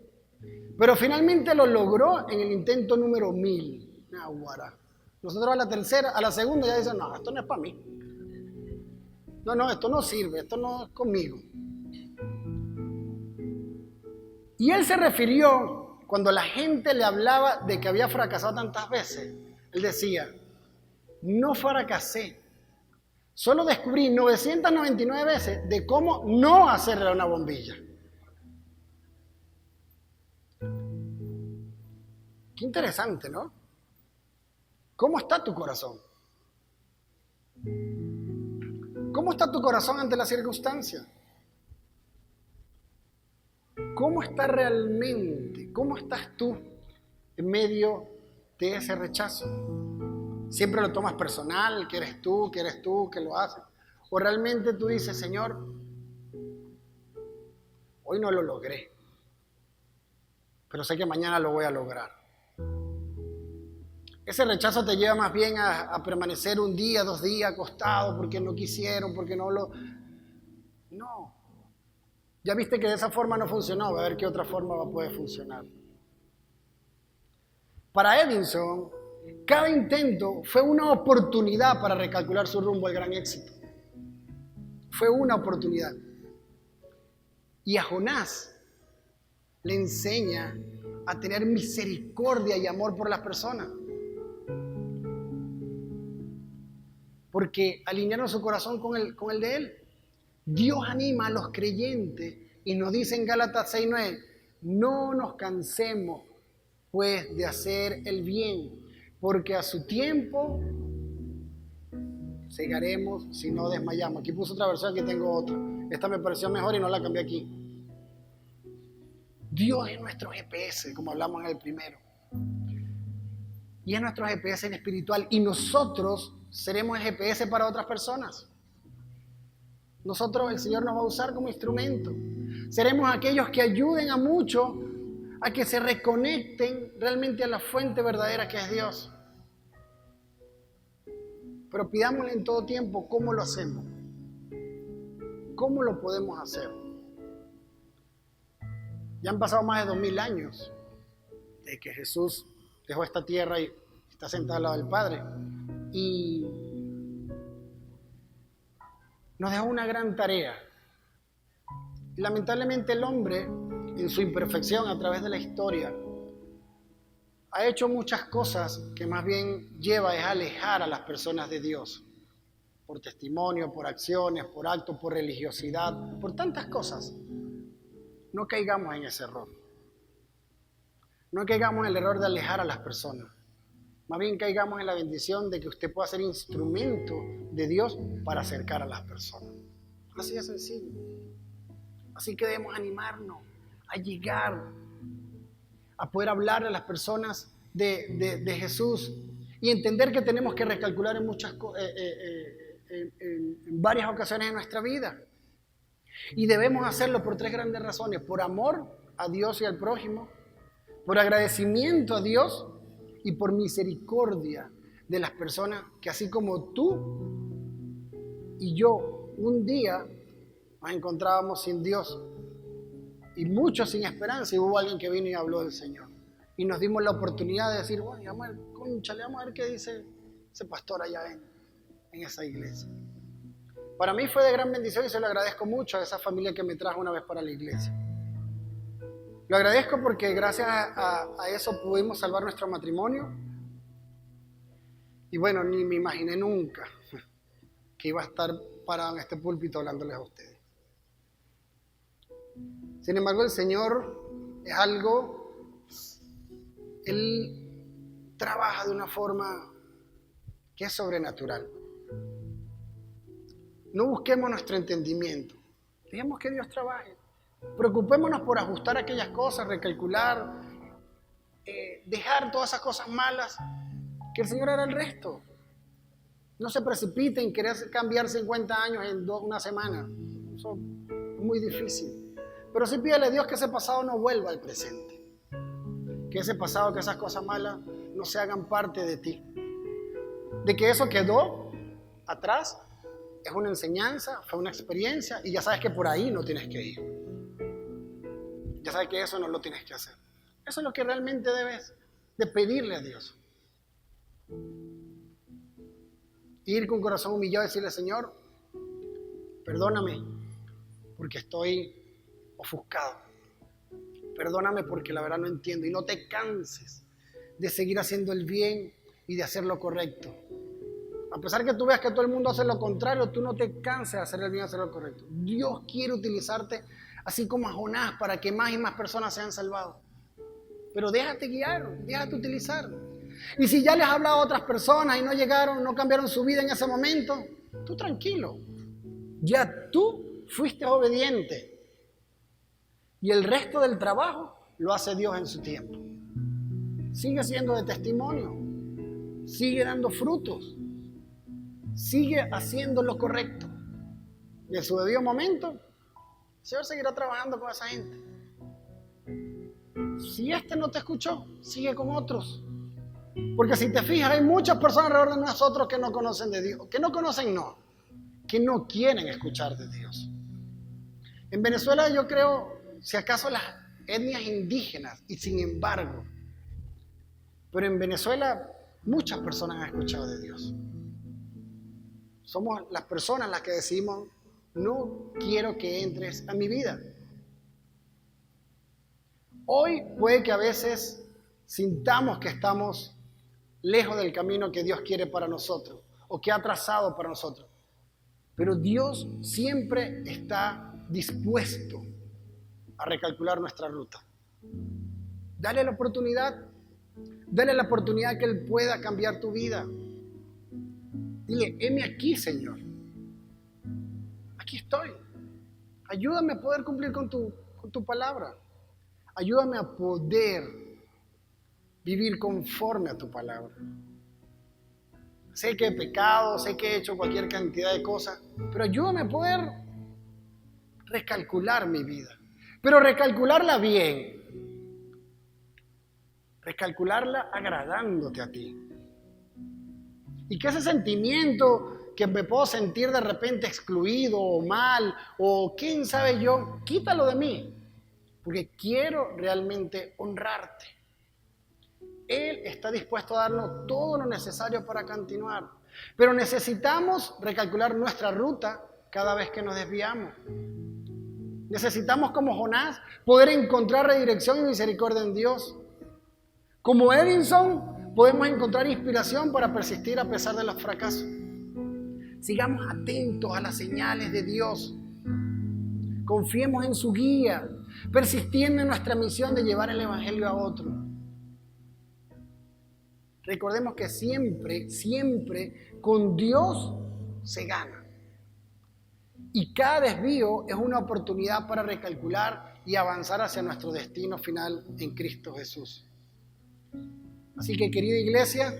Pero finalmente lo logró en el intento número 1000. Nosotros a la segunda ya dicen, no, esto no es para mí. No, esto no sirve, esto no es conmigo. Y él se refirió, cuando la gente le hablaba de que había fracasado tantas veces, él decía, no fracasé, solo descubrí 999 veces de cómo no hacerle una bombilla. Qué interesante, ¿no? ¿Cómo está tu corazón? ¿Cómo está tu corazón ante las circunstancias? ¿Cómo está realmente? ¿Cómo estás tú en medio de ese rechazo? ¿Siempre lo tomas personal, que eres tú, que lo haces? ¿O realmente tú dices, Señor, hoy no lo logré, pero sé que mañana lo voy a lograr? Ese rechazo te lleva más bien a permanecer un día, 2 días acostado porque no quisieron, porque no lo... No. Ya viste que de esa forma no funcionó, va a ver qué otra forma va a poder funcionar. Para Edison, cada intento fue una oportunidad para recalcular su rumbo al gran éxito. Fue una oportunidad. Y a Jonás le enseña a tener misericordia y amor por las personas. Porque alinearon su corazón con el de él. Dios anima a los creyentes y nos dice en Gálatas 6:9, no nos cansemos pues de hacer el bien, porque a su tiempo segaremos si no desmayamos. Aquí puse otra versión, aquí tengo otra. Esta me pareció mejor y no la cambié aquí. Dios es nuestro GPS, como hablamos en el primero. Y es nuestro GPS en espiritual. Y nosotros seremos el GPS para otras personas. Nosotros, el Señor nos va a usar como instrumento. Seremos aquellos que ayuden a muchos a que se reconecten realmente a la fuente verdadera que es Dios. Pero pidámosle en todo tiempo cómo lo hacemos. ¿Cómo lo podemos hacer? Ya han pasado más de 2000 años de que Jesús dejó esta tierra y está sentado al lado del Padre. Y nos dejó una gran tarea. Lamentablemente el hombre, en su imperfección a través de la historia, ha hecho muchas cosas que más bien lleva a alejar a las personas de Dios. Por testimonio, por acciones, por actos, por religiosidad, por tantas cosas. No caigamos en ese error. No caigamos en el error de alejar a las personas. Más bien caigamos en la bendición de que usted pueda ser instrumento de Dios para acercar a las personas. Así de sencillo. Así que debemos animarnos a llegar, a poder hablar a las personas de Jesús y entender que tenemos que recalcular en varias ocasiones en nuestra vida. Y debemos hacerlo por 3 grandes razones: por amor a Dios y al prójimo, por agradecimiento a Dios y por misericordia de las personas que, así como tú y yo, un día nos encontrábamos sin Dios y muchos sin esperanza, y hubo alguien que vino y habló del Señor y nos dimos la oportunidad de decir, bueno, vamos a ver qué dice ese pastor allá en esa iglesia. Para mí fue de gran bendición y se lo agradezco mucho a esa familia que me trajo una vez para la iglesia. Lo agradezco porque gracias a eso pudimos salvar nuestro matrimonio. Y bueno, ni me imaginé nunca que iba a estar parado en este púlpito hablándoles a ustedes. Sin embargo, el Señor es algo, Él trabaja de una forma que es sobrenatural. No busquemos nuestro entendimiento, dejemos que Dios trabaje. Preocupémonos por ajustar aquellas cosas, recalcular, dejar todas esas cosas malas, que el Señor hará el resto. No se precipiten en querer cambiar 50 años en una semana. Eso es muy difícil. Pero sí pídele a Dios que ese pasado no vuelva al presente. Que ese pasado, que esas cosas malas no se hagan parte de ti. De que eso quedó atrás, es una enseñanza, fue una experiencia y ya sabes que por ahí no tienes que ir. Ya sabes que eso no lo tienes que hacer. Eso es lo que realmente debes de pedirle a Dios. Ir con corazón humillado y decirle: Señor, perdóname porque estoy ofuscado. Perdóname porque la verdad no entiendo. Y no te canses de seguir haciendo el bien y de hacer lo correcto. A pesar que tú veas que todo el mundo hace lo contrario, tú no te canses de hacer el bien y hacer lo correcto. Dios quiere utilizarte así como a Jonás para que más y más personas sean salvadas. Pero déjate guiar, déjate utilizar. Y si ya les has hablado a otras personas y no llegaron, no cambiaron su vida en ese momento, tú tranquilo. Ya tú fuiste obediente. Y el resto del trabajo lo hace Dios en su tiempo. Sigue siendo de testimonio. Sigue dando frutos. Sigue haciendo lo correcto. Y en su debido momento, el Señor seguirá trabajando con esa gente. Si este no te escuchó, sigue con otros. Porque si te fijas, hay muchas personas alrededor de nosotros que no conocen de Dios. Que no conocen, no. Que no quieren escuchar de Dios. En Venezuela yo creo, si acaso las etnias indígenas, y sin embargo, pero en Venezuela muchas personas han escuchado de Dios. Somos las personas las que decimos: no quiero que entres a mi vida. Hoy puede que a veces sintamos que estamos lejos del camino que Dios quiere para nosotros o que ha trazado para nosotros. Pero Dios siempre está dispuesto a recalcular nuestra ruta. Dale la oportunidad que Él pueda cambiar tu vida. Dile: heme aquí, Señor. Aquí estoy. Ayúdame a poder cumplir con tu palabra. Ayúdame a poder vivir conforme a tu palabra. Sé que he pecado, sé que he hecho cualquier cantidad de cosas, pero ayúdame a poder recalcular mi vida. Pero recalcularla bien. Recalcularla agradándote a ti. Y que ese sentimiento que me puedo sentir de repente excluido o mal, o quién sabe yo, quítalo de mí. Porque quiero realmente honrarte. Él está dispuesto a darnos todo lo necesario para continuar. Pero necesitamos recalcular nuestra ruta cada vez que nos desviamos. Necesitamos, como Jonás, poder encontrar redirección y misericordia en Dios. Como Edison, podemos encontrar inspiración para persistir a pesar de los fracasos. Sigamos atentos a las señales de Dios. Confiemos en su guía, persistiendo en nuestra misión de llevar el Evangelio a otros. Recordemos que siempre con Dios se gana. Y cada desvío es una oportunidad para recalcular y avanzar hacia nuestro destino final en Cristo Jesús. Así que, querida iglesia,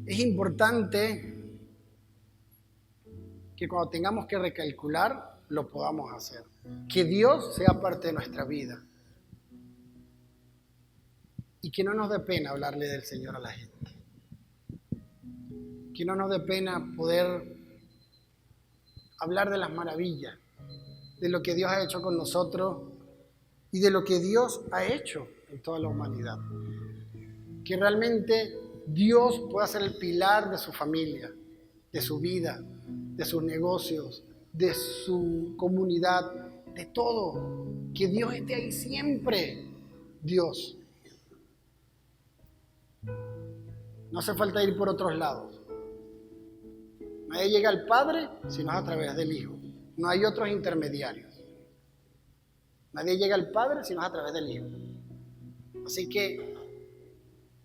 es importante que cuando tengamos que recalcular, lo podamos hacer. Que Dios sea parte de nuestra vida. Y que no nos dé pena hablarle del Señor a la gente. Que no nos dé pena poder hablar de las maravillas, de lo que Dios ha hecho con nosotros y de lo que Dios ha hecho en toda la humanidad. Que realmente Dios pueda ser el pilar de su familia, de su vida, de sus negocios, de su comunidad, de todo. que Dios esté ahí siempre. Dios. No hace falta ir por otros lados. Nadie llega al Padre sino a través del Hijo. No hay otros intermediarios. Nadie llega al Padre sino a través del Hijo. Así que,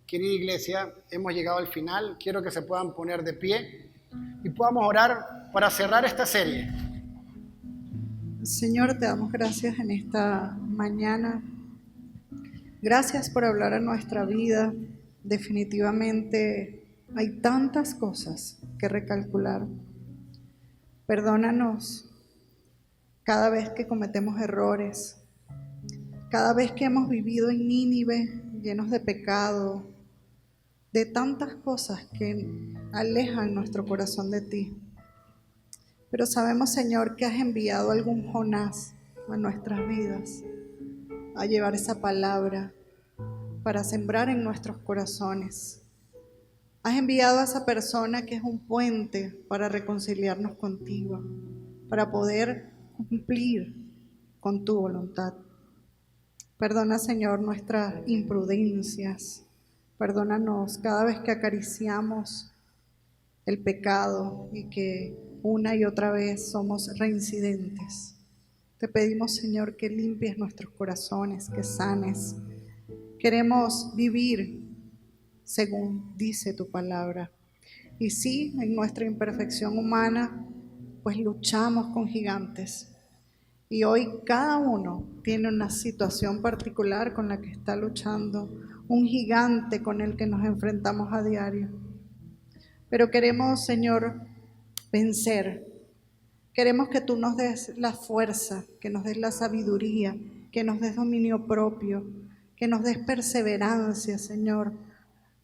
querida iglesia, hemos llegado al final. Quiero que se puedan poner de pie y podamos orar para cerrar esta serie. Señor, te damos gracias en esta mañana. Gracias por hablar a nuestra vida. Definitivamente hay tantas cosas que recalcular. Perdónanos cada vez que cometemos errores, cada vez que hemos vivido en Nínive llenos de pecado, de tantas cosas que alejan nuestro corazón de ti. Pero sabemos, Señor, que has enviado algún Jonás a nuestras vidas a llevar esa palabra para sembrar en nuestros corazones. Has enviado a esa persona que es un puente para reconciliarnos contigo, para poder cumplir con tu voluntad. Perdona, Señor, nuestras imprudencias. Perdónanos cada vez que acariciamos el pecado y que una y otra vez somos reincidentes. Te pedimos, Señor, que limpies nuestros corazones, que sanes. Queremos vivir según dice tu palabra. Y sí, en nuestra imperfección humana, pues luchamos con gigantes. Y hoy cada uno tiene una situación particular con la que está luchando, un gigante con el que nos enfrentamos a diario. Pero queremos, Señor, vencer. Queremos que tú nos des la fuerza, que nos des la sabiduría, que nos des dominio propio, que nos des perseverancia, Señor,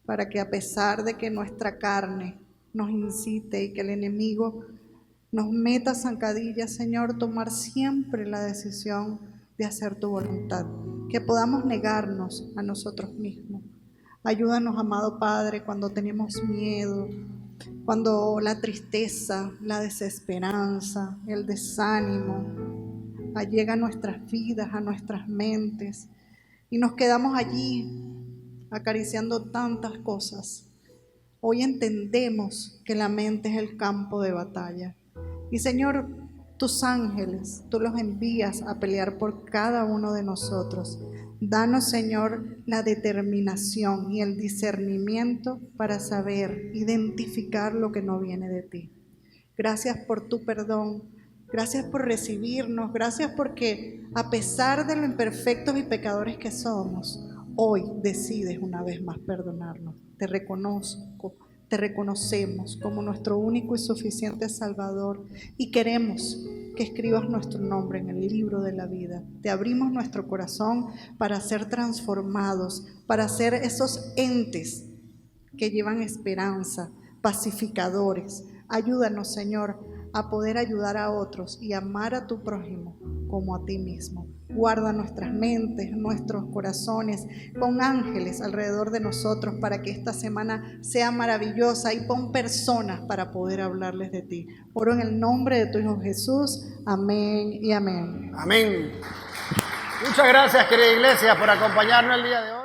para que a pesar de que nuestra carne nos incite y que el enemigo nos meta zancadillas, Señor, tomar siempre la decisión de hacer tu voluntad, que podamos negarnos a nosotros mismos. Ayúdanos, amado Padre, cuando tenemos miedo, cuando la tristeza, la desesperanza, el desánimo llega a nuestras vidas, a nuestras mentes, y nos quedamos allí acariciando tantas cosas. Hoy entendemos que la mente es el campo de batalla. Y Señor, tus ángeles, tú los envías a pelear por cada uno de nosotros. Danos, Señor, la determinación y el discernimiento para saber identificar lo que no viene de ti. Gracias por tu perdón. Gracias por recibirnos. Gracias porque a pesar de lo imperfectos y pecadores que somos, hoy decides una vez más perdonarnos. Te reconozco, te reconocemos como nuestro único y suficiente Salvador y queremos que escribas nuestro nombre en el libro de la vida. Te abrimos nuestro corazón para ser transformados, para ser esos entes que llevan esperanza, pacificadores. Ayúdanos, Señor, a poder ayudar a otros y amar a tu prójimo como a ti mismo. Guarda nuestras mentes, nuestros corazones, pon ángeles alrededor de nosotros para que esta semana sea maravillosa y pon personas para poder hablarles de ti. Oro en el nombre de tu Hijo Jesús. Amén y amén. Amén. Muchas gracias, querida iglesia, por acompañarnos el día de hoy.